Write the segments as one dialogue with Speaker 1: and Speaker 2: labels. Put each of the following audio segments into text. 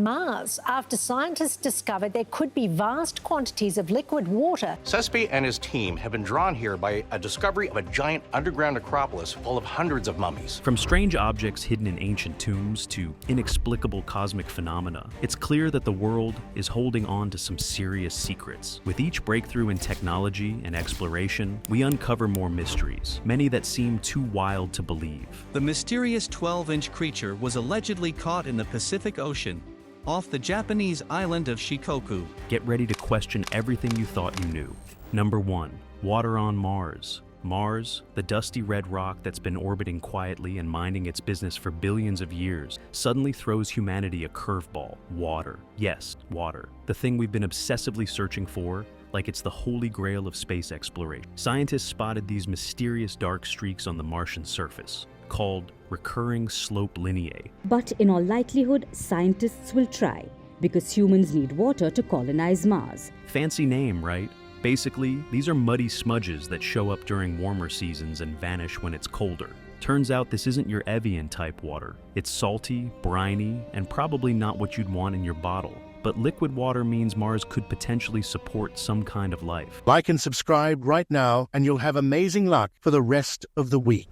Speaker 1: Mars after scientists discovered there could be vast quantities of liquid water.
Speaker 2: Sespe and his team have been drawn here by a discovery of a giant underground necropolis full of hundreds of mummies.
Speaker 3: From strange objects hidden in ancient tombs to inexplicable cosmic phenomena, it's clear that the world is holding on to some serious secrets. With each breakthrough in technology and exploration, we uncover more mysteries, many that seem too wild to believe.
Speaker 4: The mysterious 12-inch creature was allegedly caught in the Pacific Ocean, off the Japanese island of Shikoku.
Speaker 3: Get ready to question everything you thought you knew. Number 1. Water on Mars. Mars, the dusty red rock that's been orbiting quietly and minding its business for billions of years, suddenly throws humanity a curveball. Water. Yes, water. The thing we've been obsessively searching for, like it's the holy grail of space exploration. Scientists spotted these mysterious dark streaks on the Martian surface, called recurring slope lineae.
Speaker 5: But in all likelihood, scientists will try, because humans need water to colonize Mars.
Speaker 3: Fancy name, right? Basically, these are muddy smudges that show up during warmer seasons and vanish when it's colder. Turns out this isn't your Avian type water. It's salty, briny, and probably not what you'd want in your bottle. But liquid water means Mars could potentially support some kind of life.
Speaker 6: Like and subscribe right now, and you'll have amazing luck for the rest of the week.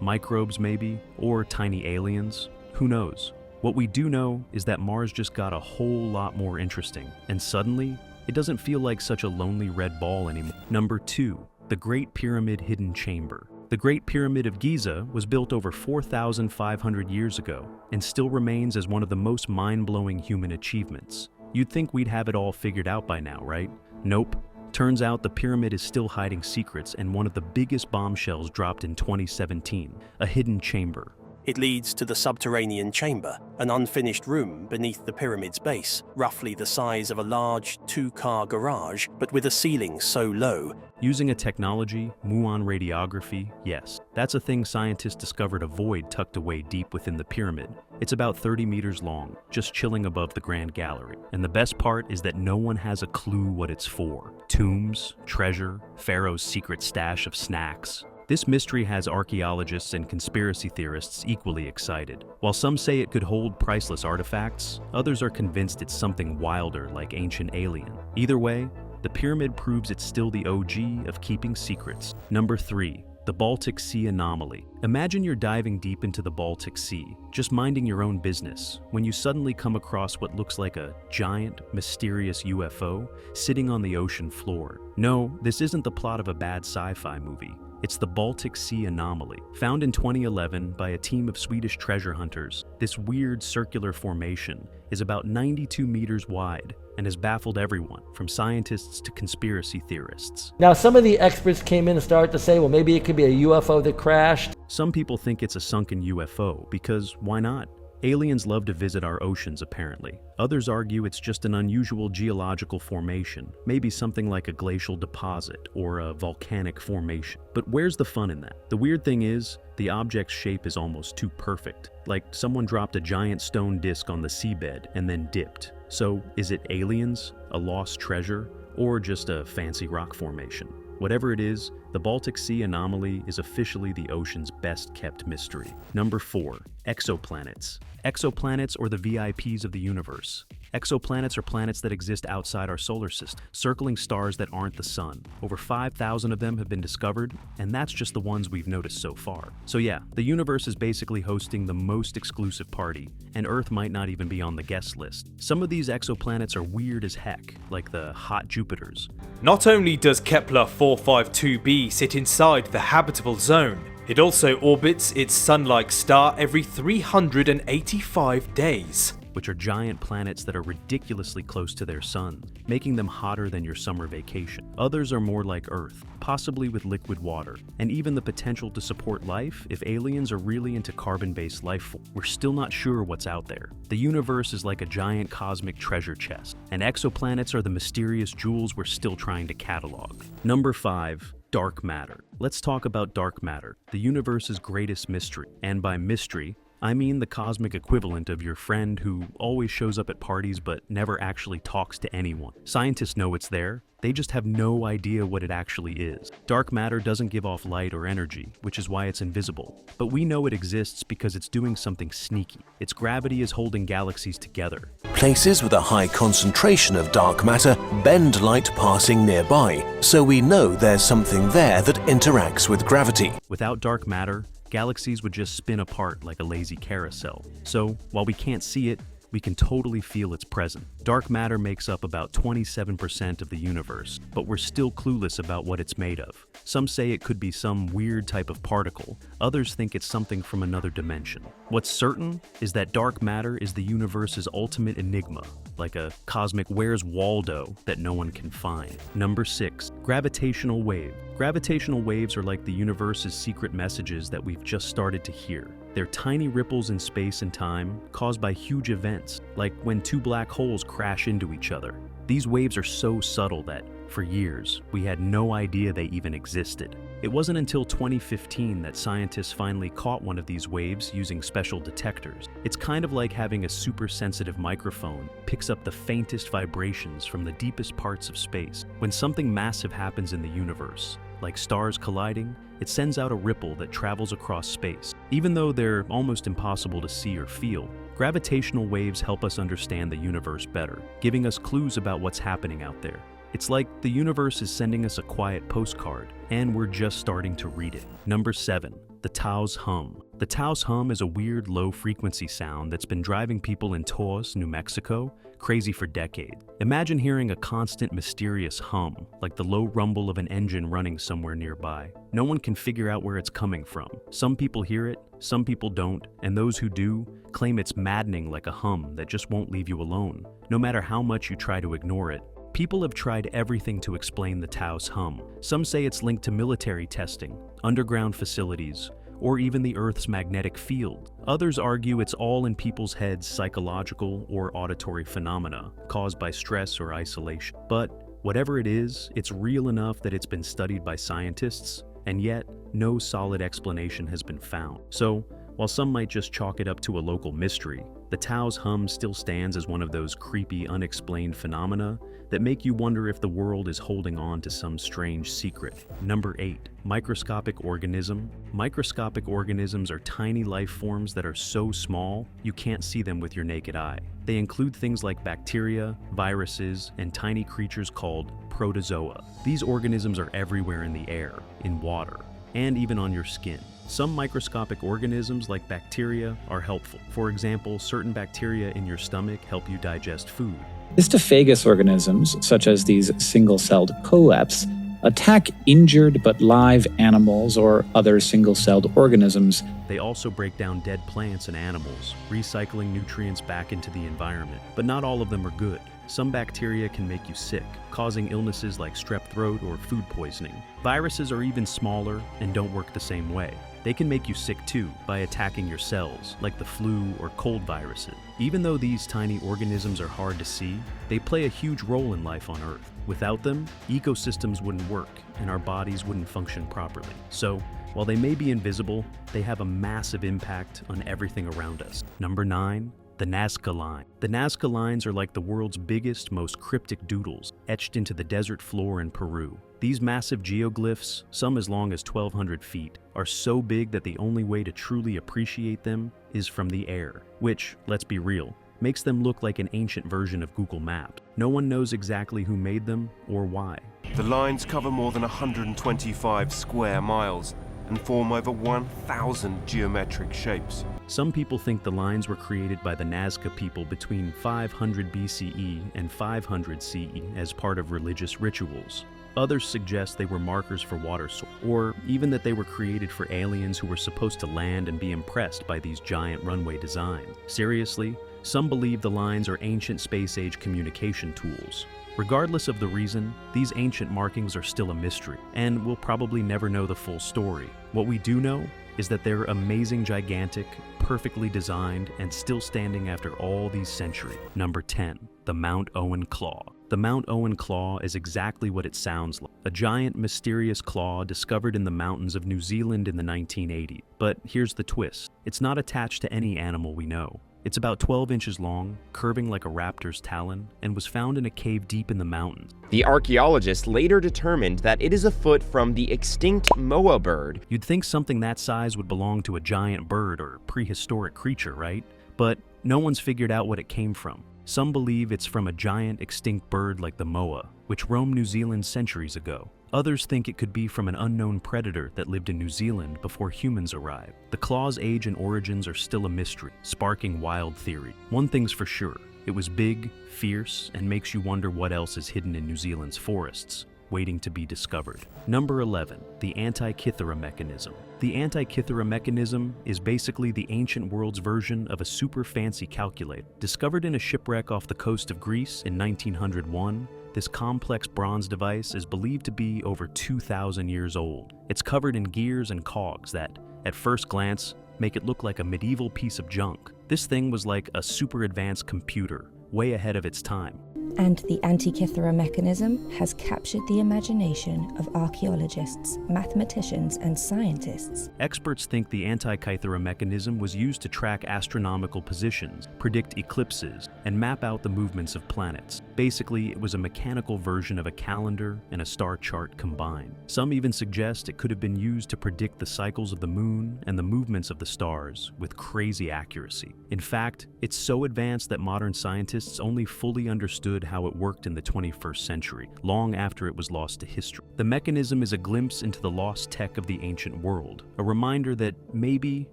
Speaker 3: Microbes maybe, or tiny aliens, who knows? What we do know is that Mars just got a whole lot more interesting, and suddenly, it doesn't feel like such a lonely red ball anymore. Number 2, the Great Pyramid Hidden Chamber. The Great Pyramid of Giza was built over 4,500 years ago and still remains as one of the most mind-blowing human achievements. You'd think we'd have it all figured out by now, right? Nope. Turns out the pyramid is still hiding secrets, and one of the biggest bombshells dropped in 2017, a hidden chamber.
Speaker 7: It leads to the subterranean chamber, an unfinished room beneath the pyramid's base, roughly the size of a large two-car garage, but with a ceiling so low.
Speaker 3: Using a technology, muon radiography, yes, that's a thing scientists discovered a void tucked away deep within the pyramid. It's about 30 meters long, just chilling above the Grand Gallery. And the best part is that no one has a clue what it's for. Tombs, treasure, Pharaoh's secret stash of snacks. This mystery has archaeologists and conspiracy theorists equally excited. While some say it could hold priceless artifacts, others are convinced it's something wilder like ancient alien. Either way, the pyramid proves it's still the OG of keeping secrets. Number 3. The Baltic Sea anomaly. Imagine you're diving deep into the Baltic Sea, just minding your own business, when you suddenly come across what looks like a giant, mysterious UFO sitting on the ocean floor. No, this isn't the plot of a bad sci-fi movie. It's the Baltic Sea anomaly. Found in 2011 by a team of Swedish treasure hunters, this weird circular formation is about 92 meters wide and has baffled everyone, from scientists to conspiracy theorists.
Speaker 8: Now, some of the experts came in and started to say, well, maybe it could be a UFO that crashed.
Speaker 3: Some people think it's a sunken UFO because why not? Aliens love to visit our oceans, apparently. Others argue it's just an unusual geological formation, maybe something like a glacial deposit or a volcanic formation. But where's the fun in that? The weird thing is, the object's shape is almost too perfect, like someone dropped a giant stone disk on the seabed and then dipped. So, is it aliens, a lost treasure, or just a fancy rock formation? Whatever it is, the Baltic Sea anomaly is officially the ocean's best-kept mystery. Number 4. Exoplanets. Exoplanets, or the VIPs of the universe. Exoplanets are planets that exist outside our solar system, circling stars that aren't the sun. Over 5,000 of them have been discovered, and that's just the ones we've noticed so far. So yeah, the universe is basically hosting the most exclusive party, and Earth might not even be on the guest list. Some of these exoplanets are weird as heck, like the hot Jupiters.
Speaker 9: Not only does Kepler 452b sit inside the habitable zone, it also orbits its sun-like star every 385 days.
Speaker 3: Which are giant planets that are ridiculously close to their sun, making them hotter than your summer vacation. Others are more like Earth, possibly with liquid water, and even the potential to support life if aliens are really into carbon-based life form. We're still not sure what's out there. The universe is like a giant cosmic treasure chest, and exoplanets are the mysterious jewels we're still trying to catalog. Number 5. Dark matter. Let's talk about dark matter, the universe's greatest mystery. And by mystery, I mean the cosmic equivalent of your friend who always shows up at parties but never actually talks to anyone. Scientists know it's there, they just have no idea what it actually is. Dark matter doesn't give off light or energy, which is why it's invisible. But we know it exists because it's doing something sneaky. Its gravity is holding galaxies together.
Speaker 10: Places with a high concentration of dark matter bend light passing nearby, so we know there's something there that interacts with gravity.
Speaker 3: Without dark matter, galaxies would just spin apart like a lazy carousel. So, while we can't see it, we can totally feel its presence. Dark matter makes up about 27% of the universe, but we're still clueless about what it's made of. Some say it could be some weird type of particle, others think it's something from another dimension. What's certain is that dark matter is the universe's ultimate enigma, like a cosmic Where's Waldo that no one can find. Number 6. Gravitational wave. Gravitational waves are like the universe's secret messages that we've just started to hear. They're tiny ripples in space and time caused by huge events, like when two black holes crash into each other. These waves are so subtle that, for years, we had no idea they even existed. It wasn't until 2015 that scientists finally caught one of these waves using special detectors. It's kind of like having a super sensitive microphone picks up the faintest vibrations from the deepest parts of space. When something massive happens in the universe, like stars colliding, it sends out a ripple that travels across space. Even though they're almost impossible to see or feel, gravitational waves help us understand the universe better, giving us clues about what's happening out there. It's like the universe is sending us a quiet postcard, and we're just starting to read it. Number 7. The Taos hum. The Taos hum is a weird low-frequency sound that's been driving people in Taos, New Mexico, crazy for decades. Imagine hearing a constant mysterious hum, like the low rumble of an engine running somewhere nearby. No one can figure out where it's coming from. Some people hear it, some people don't, and those who do claim it's maddening, like a hum that just won't leave you alone, no matter how much you try to ignore it. People have tried everything to explain the Taos hum. Some say it's linked to military testing, underground facilities, or even the Earth's magnetic field. Others argue it's all in people's heads, psychological or auditory phenomena caused by stress or isolation. But whatever it is, it's real enough that it's been studied by scientists, and yet no solid explanation has been found. So, while some might just chalk it up to a local mystery, the Taos hum still stands as one of those creepy, unexplained phenomena that make you wonder if the world is holding on to some strange secret. Number 8. Microscopic organism. Microscopic organisms are tiny life forms that are so small you can't see them with your naked eye. They include things like bacteria, viruses, and tiny creatures called protozoa. These organisms are everywhere in the air, in water, and even on your skin. Some microscopic organisms, like bacteria, are helpful. For example, certain bacteria in your stomach help you digest food.
Speaker 11: Histophagous organisms, such as these single-celled coleps, attack injured but live animals or other single-celled organisms.
Speaker 3: They also break down dead plants and animals, recycling nutrients back into the environment. But not all of them are good. Some bacteria can make you sick, causing illnesses like strep throat or food poisoning. Viruses are even smaller and don't work the same way. They can make you sick too by attacking your cells, like the flu or cold viruses. Even though these tiny organisms are hard to see, they play a huge role in life on Earth. Without them, ecosystems wouldn't work and our bodies wouldn't function properly. So, while they may be invisible, they have a massive impact on everything around us. Number 9. The Nazca line. The Nazca lines are like the world's biggest, most cryptic doodles, etched into the desert floor in Peru. These massive geoglyphs, some as long as 1,200 feet, are so big that the only way to truly appreciate them is from the air, which, let's be real, makes them look like an ancient version of Google Maps. No one knows exactly who made them or why.
Speaker 12: The lines cover more than 125 square miles and form over 1,000 geometric shapes.
Speaker 3: Some people think the lines were created by the Nazca people between 500 BCE and 500 CE as part of religious rituals. Others suggest they were markers for water source, or even that they were created for aliens who were supposed to land and be impressed by these giant runway designs. Seriously, some believe the lines are ancient space-age communication tools. Regardless of the reason, these ancient markings are still a mystery, and we'll probably never know the full story. What we do know is that they're amazing, gigantic, perfectly designed, and still standing after all these centuries. Number 10. The Mount Owen Claw. The Mount Owen claw is exactly what it sounds like. A giant, mysterious claw discovered in the mountains of New Zealand in the 1980s. But here's the twist. It's not attached to any animal we know. It's about 12 inches long, curving like a raptor's talon, and was found in a cave deep in the mountains.
Speaker 13: The archaeologists later determined that it is a foot from the extinct moa bird.
Speaker 3: You'd think something that size would belong to a giant bird or prehistoric creature, right? But no one's figured out what it came from. Some believe it's from a giant extinct bird like the moa, which roamed New Zealand centuries ago. Others think it could be from an unknown predator that lived in New Zealand before humans arrived. The claw's age and origins are still a mystery, sparking wild theory. One thing's for sure, it was big, fierce, and makes you wonder what else is hidden in New Zealand's forests, waiting to be discovered. Number 11, the Antikythera mechanism. The Antikythera mechanism is basically the ancient world's version of a super fancy calculator. Discovered in a shipwreck off the coast of Greece in 1901, this complex bronze device is believed to be over 2,000 years old. It's covered in gears and cogs that, at first glance, make it look like a medieval piece of junk. This thing was like a super advanced computer, way ahead of its time.
Speaker 14: And the Antikythera mechanism has captured the imagination of archaeologists, mathematicians, and scientists.
Speaker 3: Experts think the Antikythera mechanism was used to track astronomical positions, predict eclipses, and map out the movements of planets. Basically, it was a mechanical version of a calendar and a star chart combined. Some even suggest it could have been used to predict the cycles of the moon and the movements of the stars with crazy accuracy. In fact, it's so advanced that modern scientists only fully understood how it worked in the 21st century, long after it was lost to history. The mechanism is a glimpse into the lost tech of the ancient world, a reminder that maybe,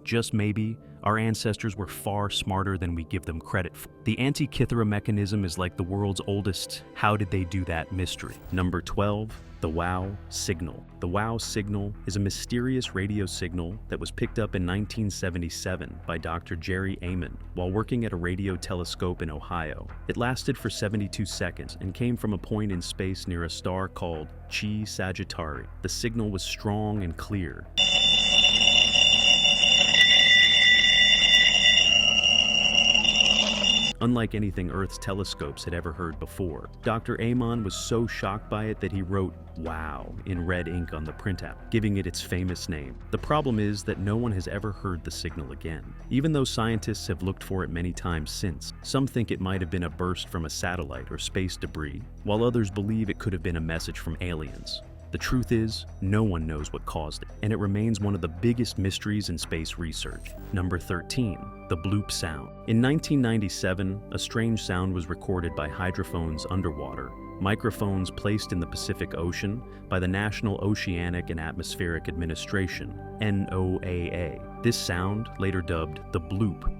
Speaker 3: just maybe, our ancestors were far smarter than we give them credit for. The Antikythera mechanism is like the world's oldest "how did they do that" mystery. Number 12, the WOW signal. The WOW signal is a mysterious radio signal that was picked up in 1977 by Dr. Jerry Amen while working at a radio telescope in Ohio. It lasted for 72 seconds and came from a point in space near a star called Chi Sagittari. The signal was strong and clear. Unlike anything Earth's telescopes had ever heard before. Dr. Amen was so shocked by it that he wrote "Wow" in red ink on the printout, giving it its famous name. The problem is that no one has ever heard the signal again. Even though scientists have looked for it many times since, some think it might have been a burst from a satellite or space debris, while others believe it could have been a message from aliens. The truth is, no one knows what caused it, and it remains one of the biggest mysteries in space research. Number 13, the bloop sound. In 1997, a strange sound was recorded by hydrophones underwater, microphones placed in the Pacific Ocean by the National Oceanic and Atmospheric Administration, NOAA. This sound, later dubbed the bloop,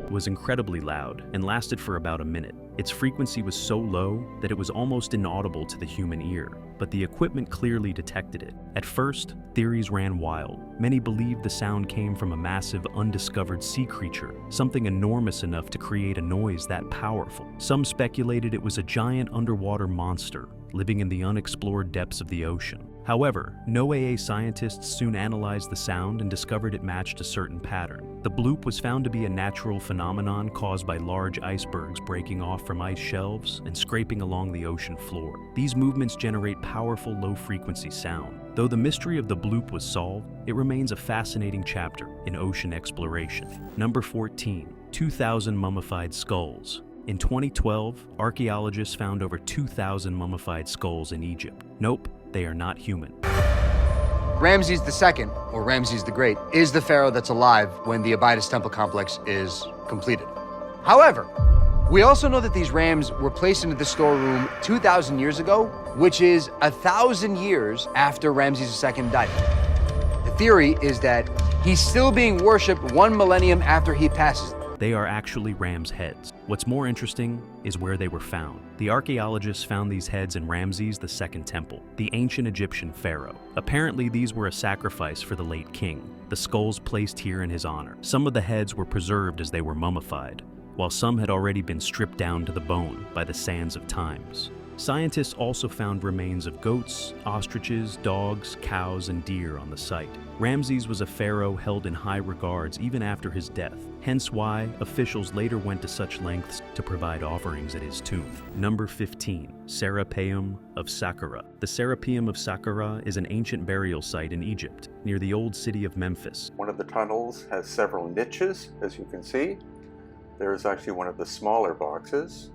Speaker 3: was incredibly loud and lasted for about a minute. Its frequency was so low that it was almost inaudible to the human ear, but the equipment clearly detected it. At first, theories ran wild. Many believed the sound came from a massive, undiscovered sea creature, something enormous enough to create a noise that powerful. Some speculated it was a giant underwater monster living in the unexplored depths of the ocean. However, NOAA scientists soon analyzed the sound and discovered it matched a certain pattern. The bloop was found to be a natural phenomenon caused by large icebergs breaking off from ice shelves and scraping along the ocean floor. These movements generate powerful low-frequency sound. Though the mystery of the bloop was solved, it remains a fascinating chapter in ocean exploration. Number 14, 2,000 mummified skulls. In 2012, archaeologists found over 2,000 mummified skulls in Egypt. Nope, they are not human.
Speaker 15: Ramses II, or Ramses the Great, is the pharaoh that's alive when the Abydos Temple complex is completed. However, we also know that these rams were placed into the storeroom 2,000 years ago, which is 1,000 years after Ramses II died. The theory is that he's still being worshipped 1 millennium after he passes.
Speaker 3: They are actually ram's heads. What's more interesting is where they were found. The archaeologists found these heads in Ramses II temple, the ancient Egyptian pharaoh. Apparently, these were a sacrifice for the late king, the skulls placed here in his honor. Some of the heads were preserved as they were mummified, while some had already been stripped down to the bone by the sands of times. Scientists also found remains of goats, ostriches, dogs, cows, and deer on the site. Ramses was a pharaoh held in high regards even after his death, hence why officials later went to such lengths to provide offerings at his tomb. Number 15. Serapeum of Saqqara. The Serapeum of Saqqara is an ancient burial site in Egypt, near the old city of Memphis.
Speaker 16: One of the tunnels has several niches, as you can see. There is actually one of the smaller boxes.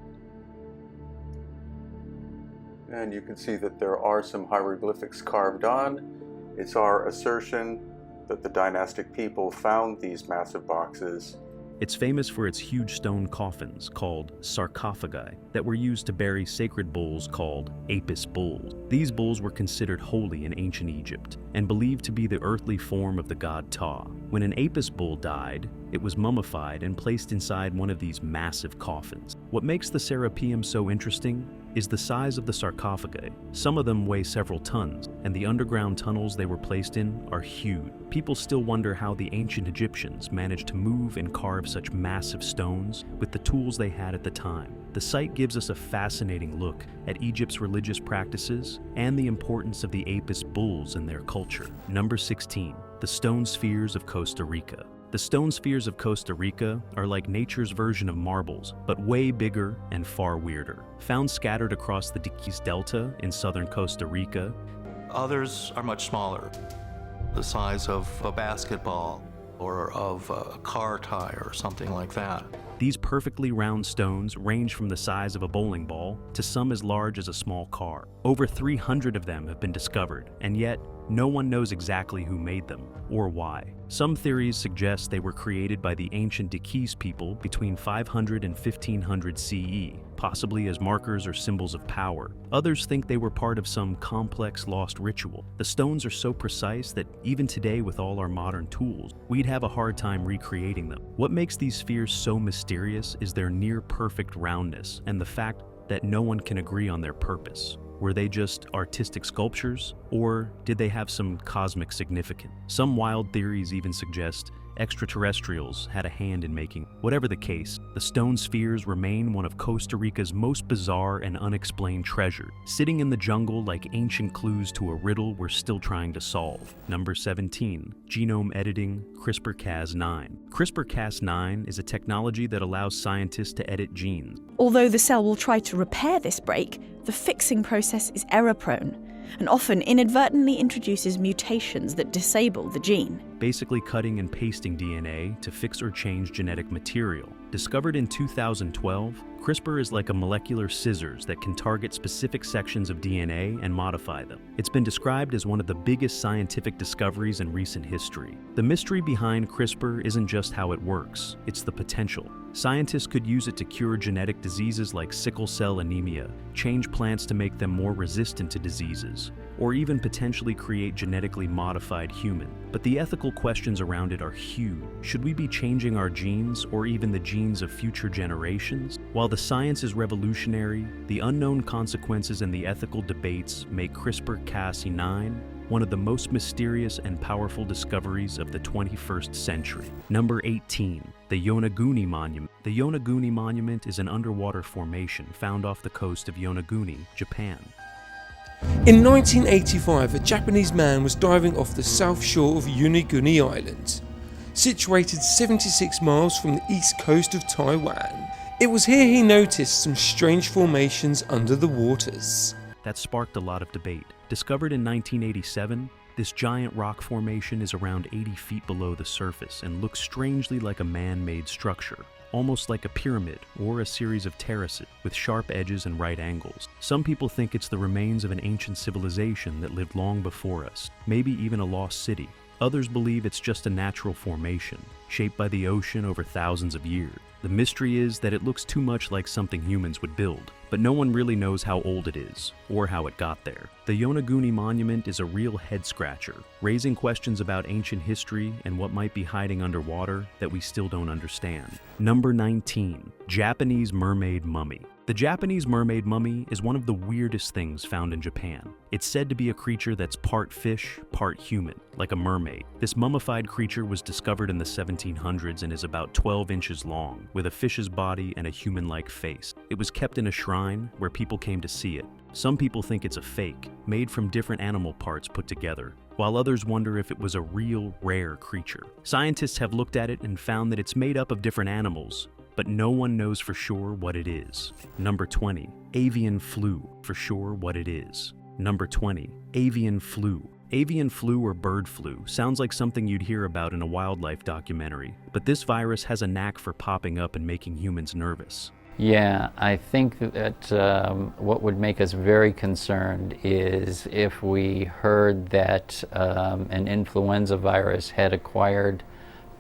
Speaker 16: And you can see that there are some hieroglyphics carved on. It's our assertion that the dynastic people found these massive boxes.
Speaker 3: It's famous for its huge stone coffins, called sarcophagi, that were used to bury sacred bulls called Apis bulls. These bulls were considered holy in ancient Egypt, and believed to be the earthly form of the god Taos. When an Apis bull died, it was mummified and placed inside one of these massive coffins. What makes the Serapeum so interesting is the size of the sarcophagi. Some of them weigh several tons, and the underground tunnels they were placed in are huge. People still wonder how the ancient Egyptians managed to move and carve such massive stones with the tools they had at the time. The site gives us a fascinating look at Egypt's religious practices and the importance of the Apis bulls in their culture. Number 16. The stone spheres of Costa Rica. The stone spheres of Costa Rica are like nature's version of marbles, but way bigger and far weirder. Found scattered across the Taos Delta in southern Costa Rica.
Speaker 17: Others are much smaller, the size of a basketball or of a car tire or something like that.
Speaker 3: These perfectly round stones range from the size of a bowling ball to some as large as a small car. Over 300 of them have been discovered, and yet no one knows exactly who made them or why. Some theories suggest they were created by the ancient Taos people between 500 and 1500 CE, possibly as markers or symbols of power. Others think they were part of some complex lost ritual. The stones are so precise that even today, with all our modern tools, we'd have a hard time recreating them. What makes these spheres so mysterious is their near-perfect roundness and the fact that no one can agree on their purpose. Were they just artistic sculptures, or did they have some cosmic significance? Some wild theories even suggest extraterrestrials had a hand in making. Whatever the case, the stone spheres remain one of Costa Rica's most bizarre and unexplained treasures, sitting in the jungle like ancient clues to a riddle we're still trying to solve. Number 17. Genome editing, CRISPR-Cas9. CRISPR-Cas9 is a technology that allows scientists to edit genes.
Speaker 18: Although the cell will try to repair this break, the fixing process is error-prone and often inadvertently introduces mutations that disable the gene.
Speaker 3: Basically cutting and pasting DNA to fix or change genetic material. Discovered in 2012, CRISPR is like a molecular scissors that can target specific sections of DNA and modify them. It's been described as one of the biggest scientific discoveries in recent history. The mystery behind CRISPR isn't just how it works, it's the potential. Scientists could use it to cure genetic diseases like sickle cell anemia, change plants to make them more resistant to diseases, or even potentially create genetically modified human. But the ethical questions around it are huge. Should we be changing our genes or even the genes of future generations? While the science is revolutionary, the unknown consequences and the ethical debates make CRISPR-Cas9 one of the most mysterious and powerful discoveries of the 21st century. Number 18. The Yonaguni Monument. The Yonaguni Monument is an underwater formation found off the coast of Yonaguni, Japan.
Speaker 19: In 1985, a Japanese man was diving off the south shore of Yonaguni Island, situated 76 miles from the east coast of Taiwan. It was here he noticed some strange formations under the waters.
Speaker 3: That sparked a lot of debate. Discovered in 1987, this giant rock formation is around 80 feet below the surface and looks strangely like a man-made structure, almost like a pyramid or a series of terraces with sharp edges and right angles. Some people think it's the remains of an ancient civilization that lived long before us, maybe even a lost city. Others believe it's just a natural formation, shaped by the ocean over thousands of years. The mystery is that it looks too much like something humans would build, but no one really knows how old it is, or how it got there. The Yonaguni Monument is a real head-scratcher, raising questions about ancient history and what might be hiding underwater that we still don't understand. Number 19. Japanese mermaid mummy. The Japanese mermaid mummy is one of the weirdest things found in Japan. It's said to be a creature that's part fish, part human, like a mermaid. This mummified creature was discovered in the 1700s and is about 12 inches long, with a fish's body and a human-like face. It was kept in a shrine where people came to see it. Some people think it's a fake, made from different animal parts put together, while others wonder if it was a real, rare creature. Scientists have looked at it and found that it's made up of different animals, but no one knows for sure what it is. Number 20, avian flu, for sure what it is. Number 20, avian flu. Avian flu or bird flu sounds like something you'd hear about in a wildlife documentary, but this virus has a knack for popping up and making humans nervous.
Speaker 20: Yeah, I think that what would make us very concerned is if we heard that an influenza virus had acquired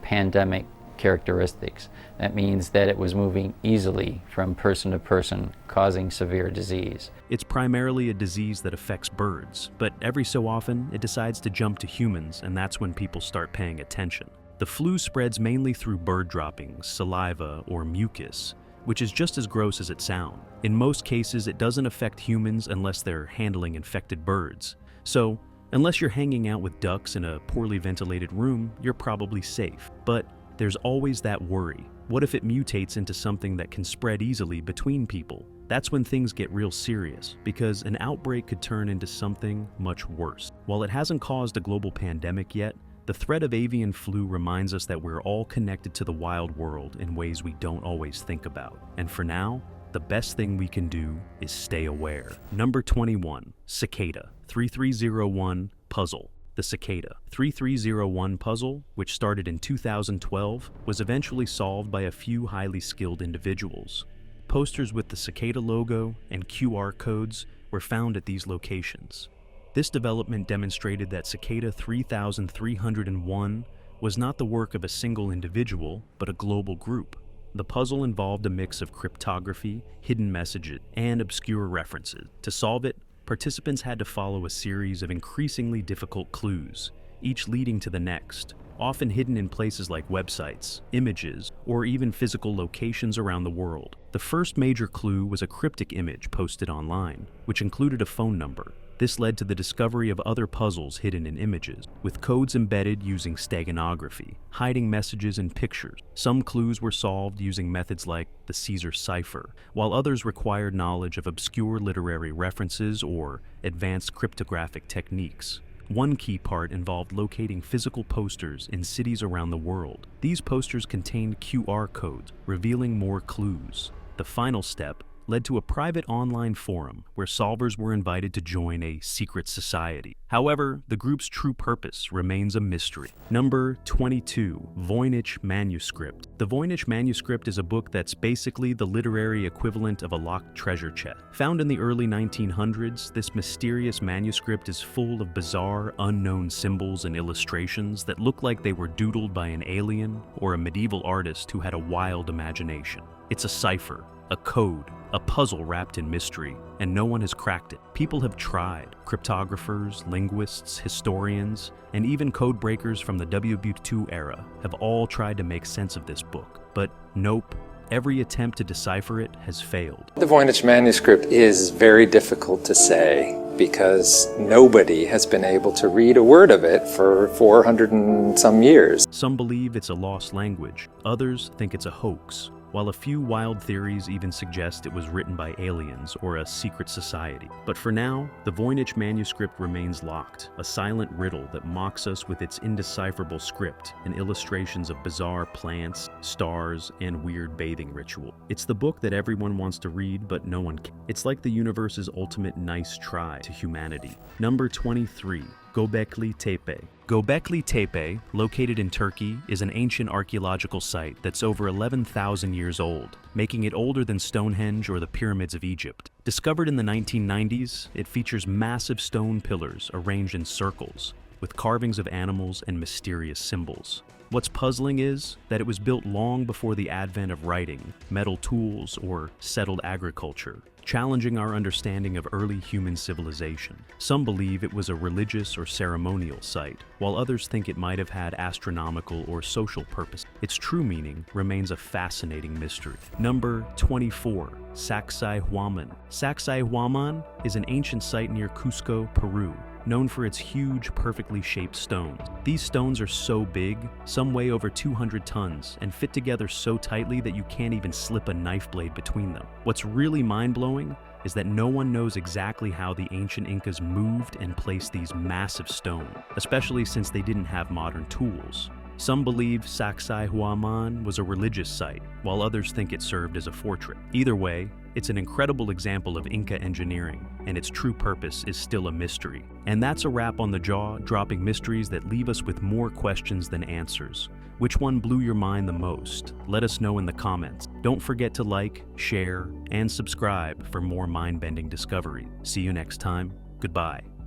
Speaker 20: pandemic characteristics. That means that it was moving easily from person to person, causing severe disease.
Speaker 3: It's primarily a disease that affects birds, but every so often it decides to jump to humans, and that's when people start paying attention. The flu spreads mainly through bird droppings, saliva, or mucus, which is just as gross as it sounds. In most cases, it doesn't affect humans unless they're handling infected birds. So, unless you're hanging out with ducks in a poorly ventilated room, you're probably safe. But there's always that worry. What if it mutates into something that can spread easily between people? That's when things get real serious, because an outbreak could turn into something much worse. While it hasn't caused a global pandemic yet, the threat of avian flu reminds us that we're all connected to the wild world in ways we don't always think about. And for now, the best thing we can do is stay aware. Number 21, Cicada, 3301 puzzle. The Cicada 3301 puzzle, which started in 2012, was eventually solved by a few highly skilled individuals. Posters with the Cicada logo and QR codes were found at these locations. This development demonstrated that Cicada 3301 was not the work of a single individual, but a global group. The puzzle involved a mix of cryptography, hidden messages, and obscure references. To solve it, participants had to follow a series of increasingly difficult clues, each leading to the next, often hidden in places like websites, images, or even physical locations around the world. The first major clue was a cryptic image posted online, which included a phone number. This led to the discovery of other puzzles hidden in images, with codes embedded using steganography, hiding messages and pictures. Some clues were solved using methods like the Caesar cipher, while others required knowledge of obscure literary references or advanced cryptographic techniques. One key part involved locating physical posters in cities around the world. These posters contained QR codes, revealing more clues. The final step led to a private online forum where solvers were invited to join a secret society. However, the group's true purpose remains a mystery. Number 22, Voynich manuscript. The Voynich manuscript is a book that's basically the literary equivalent of a locked treasure chest. Found in the early 1900s, this mysterious manuscript is full of bizarre, unknown symbols and illustrations that look like they were doodled by an alien or a medieval artist who had a wild imagination. It's a cipher, a code, a puzzle wrapped in mystery, and no one has cracked it. People have tried. Cryptographers, linguists, historians, and even code breakers from the WB2 era have all tried to make sense of this book. But nope, every attempt to decipher it has failed.
Speaker 21: The Voynich manuscript is very difficult to say because nobody has been able to read a word of it for 400 and some years.
Speaker 3: Some believe it's a lost language. Others think it's a hoax, while a few wild theories even suggest it was written by aliens or a secret society. But for now, the Voynich manuscript remains locked, a silent riddle that mocks us with its indecipherable script and illustrations of bizarre plants, stars, and weird bathing ritual. It's the book that everyone wants to read, but no one can. It's like the universe's ultimate nice try to humanity. Number 23, Göbekli Tepe. Göbekli Tepe, located in Turkey, is an ancient archaeological site that's over 11,000 years old, making it older than Stonehenge or the pyramids of Egypt. Discovered in the 1990s, it features massive stone pillars arranged in circles, with carvings of animals and mysterious symbols. What's puzzling is that it was built long before the advent of writing, metal tools, or settled agriculture. challenging our understanding of early human civilization. Some believe it was a religious or ceremonial site, while others think it might have had astronomical or social purpose. Its true meaning remains a fascinating mystery. Number 24. Sacsayhuamán. Sacsayhuamán is an ancient site near Cusco, Peru, known for its huge, perfectly shaped stones. These stones are so big, some weigh over 200 tons, and fit together so tightly that you can't even slip a knife blade between them. What's really mind-blowing is that no one knows exactly how the ancient Incas moved and placed these massive stones, especially since they didn't have modern tools. Some believe Sacsayhuamán was a religious site, while others think it served as a fortress. Either way, it's an incredible example of Inca engineering, and its true purpose is still a mystery. And that's a wrap on The Jaw, dropping mysteries that leave us with more questions than answers. Which one blew your mind the most? Let us know in the comments. Don't forget to like, share, and subscribe for more mind-bending discovery. See you next time. Goodbye.